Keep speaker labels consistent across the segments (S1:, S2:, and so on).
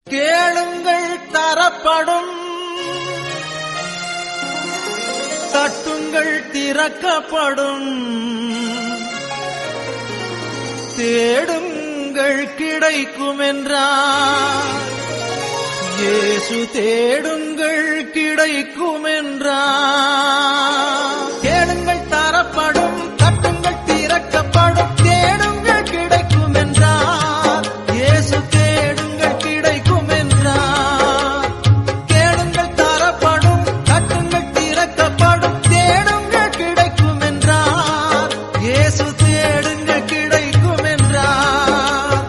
S1: கேளுங்கள் தரப்படும், தட்டுங்கள் திறக்கப்படும், தேடுங்கள் கிடைக்கும் என்றார். இயேசு தேடுங்கள் கிடைக்கும் என்றார். கேளுங்கள் தரப்படும், தட்டுங்கள் திறக்கப்படும், தேடுங்கள் கிடைக்கும் என்றார். இயேசு தேடுங்கள் கிடைக்கும் என்றார். கேளுங்கள் தரப்படும், தட்டுங்கள் திறக்கப்படும், தேடுங்கள் கிடைக்கும் என்றார். இயேசு தேடுங்கள் கிடைக்கும் என்றார்.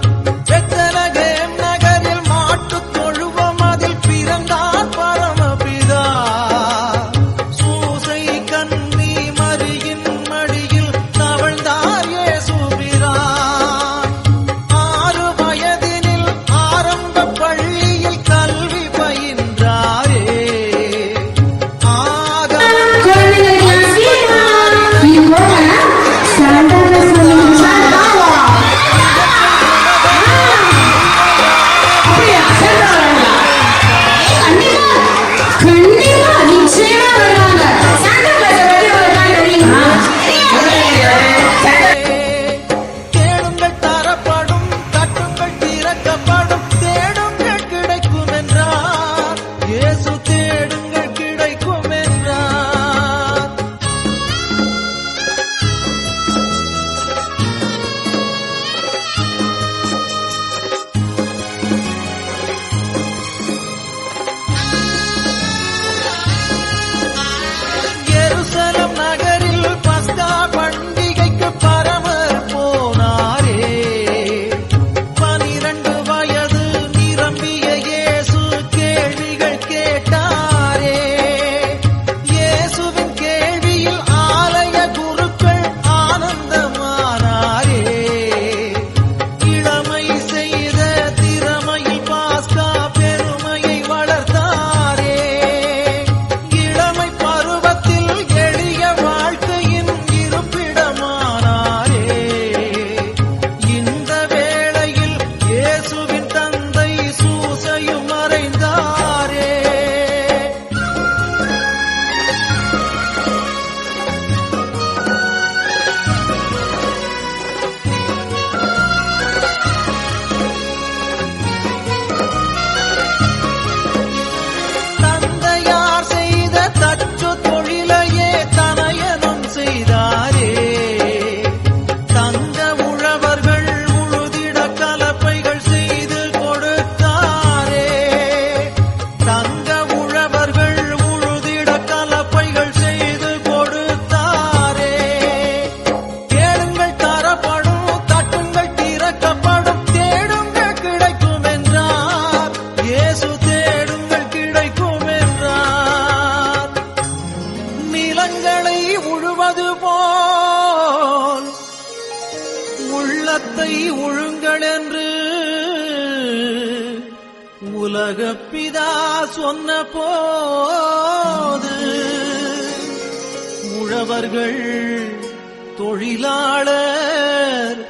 S1: பெத்லகேம் நகரில் மாட்டுத் தொழுவம் அதில் பிறந்தார் பரமபிதா. சூசை கன்னி மரியின் மடியில் தவழ்ந்தார் இயேசு பிரான். 6 வயதினில் ஆரம்ப பள்ளியில் கல்வி பயின்றாரே. கேளுங்கள் தரப்படும், தட்டுங்கள் திறக்கப்படும், தேடுங்கள் கிடைக்கும் என்றார். இயேசு தேடுங்கள் கிடைக்கும் என்றார். எருசலம் நகரில் பஸ்கா பண்டிகைக்கு பரமர் போனாரே. 12 வயது நிரம்பிய இயேசு கேள்விகள் கேட்டாரே. இயேசுவின் கேள்வியில் ஆலய குருக்கள் ஆனந்தமானாரே. இளமை செய்த திறமையில் பாஸ்கா பெருமையை வளர்த்தாரே. இளமை பருவத்தில் எளிய வாழ்க்கையின் இருப்பிடமானாரே. இந்த வேளையில் இயேசுவின் தந்தை சூசையும் மறைந்தாரே. தந்தையார் செய்த தச்சு தொழிலையே தனையனும் செய்தாரே. தங்க உழவர்கள் உழுதிட கலப்பைகள் செய்து கொடுத்தாரே. தங்க உழவர்கள் உழுதிட கலப்பைகள் செய்து கொடுத்தாரே. கேளுங்கள் தரப்படும், தட்டுங்கள் திறக்கப்படும், தேடுங்கள் கிடைக்கும் என்றார். இயேசு தேடுங்கள் கிடைக்கும் என்றார். நிலங்களை உழுவது போல் உள்ளத்தை உழுங்கள் என்று உலகப்பிதா சொன்ன போது உழவர்கள் தொழிலாளர்